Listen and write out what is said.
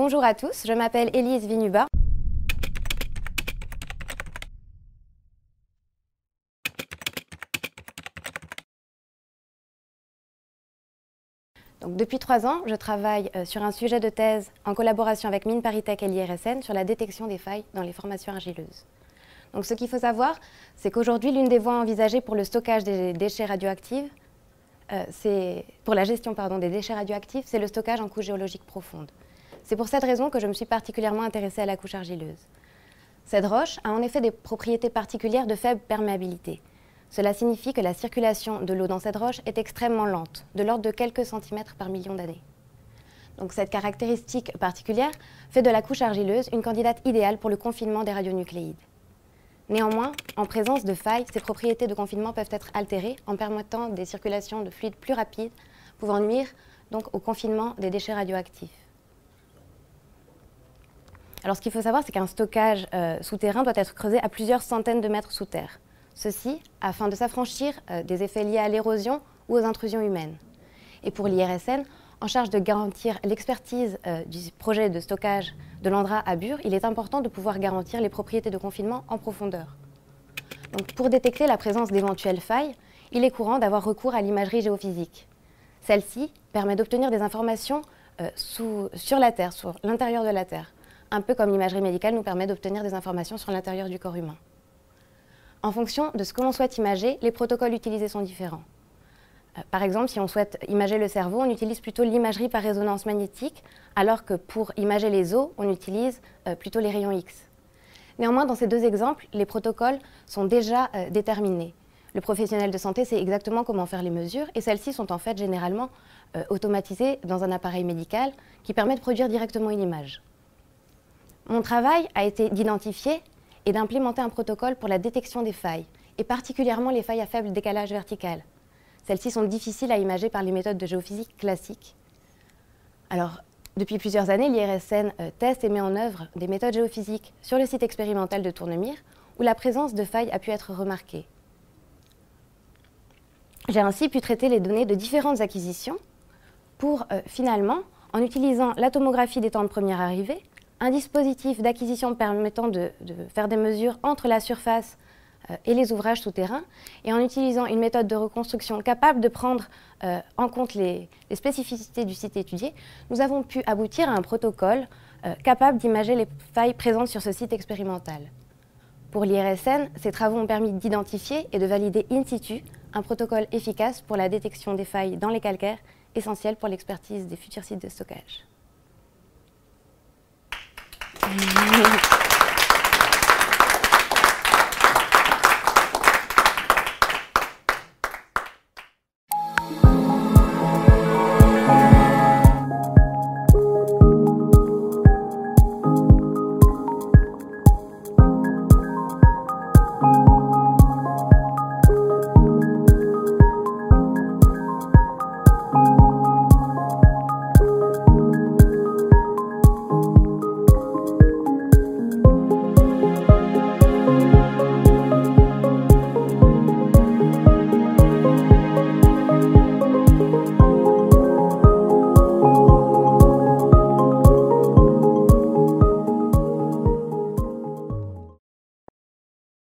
Bonjour à tous, je m'appelle Élise Vinuba. Donc, depuis 3 ans, je travaille sur un sujet de thèse en collaboration avec Mines ParisTech et l'IRSN sur la détection des failles dans les formations argileuses. Donc, ce qu'il faut savoir, c'est qu'aujourd'hui, l'une des voies envisagées pour le stockage des déchets radioactifs, pour la gestion des déchets radioactifs, c'est le stockage en couche géologique profonde. C'est pour cette raison que je me suis particulièrement intéressée à la couche argileuse. Cette roche a en effet des propriétés particulières de faible perméabilité. Cela signifie que la circulation de l'eau dans cette roche est extrêmement lente, de l'ordre de quelques centimètres par million d'années. Donc cette caractéristique particulière fait de la couche argileuse une candidate idéale pour le confinement des radionucléides. Néanmoins, en présence de failles, ces propriétés de confinement peuvent être altérées en permettant des circulations de fluides plus rapides, pouvant nuire donc au confinement des déchets radioactifs. Alors ce qu'il faut savoir, c'est qu'un stockage souterrain doit être creusé à plusieurs centaines de mètres sous terre. Ceci afin de s'affranchir des effets liés à l'érosion ou aux intrusions humaines. Et pour l'IRSN, en charge de garantir l'expertise du projet de stockage de l'Andra à Bure, il est important de pouvoir garantir les propriétés de confinement en profondeur. Donc, pour détecter la présence d'éventuelles failles, il est courant d'avoir recours à l'imagerie géophysique. Celle-ci permet d'obtenir des informations sur la Terre, sur l'intérieur de la Terre, un peu comme l'imagerie médicale nous permet d'obtenir des informations sur l'intérieur du corps humain. En fonction de ce que l'on souhaite imager, les protocoles utilisés sont différents. Par exemple, si on souhaite imager le cerveau, on utilise plutôt l'imagerie par résonance magnétique, alors que pour imager les os, on utilise plutôt les rayons X. Néanmoins, dans ces deux exemples, les protocoles sont déjà déterminés. Le professionnel de santé sait exactement comment faire les mesures, et celles-ci sont en fait généralement automatisées dans un appareil médical qui permet de produire directement une image. Mon travail a été d'identifier et d'implémenter un protocole pour la détection des failles, et particulièrement les failles à faible décalage vertical. Celles-ci sont difficiles à imager par les méthodes de géophysique classiques. Alors, depuis plusieurs années, l'IRSN teste et met en œuvre des méthodes géophysiques sur le site expérimental de Tournemire, où la présence de failles a pu être remarquée. J'ai ainsi pu traiter les données de différentes acquisitions pour finalement, en utilisant la tomographie des temps de première arrivée, un dispositif d'acquisition permettant de faire des mesures entre la surface et les ouvrages souterrains, et en utilisant une méthode de reconstruction capable de prendre en compte les spécificités du site étudié, nous avons pu aboutir à un protocole capable d'imager les failles présentes sur ce site expérimental. Pour l'IRSN, ces travaux ont permis d'identifier et de valider in situ un protocole efficace pour la détection des failles dans les calcaires, essentiel pour l'expertise des futurs sites de stockage.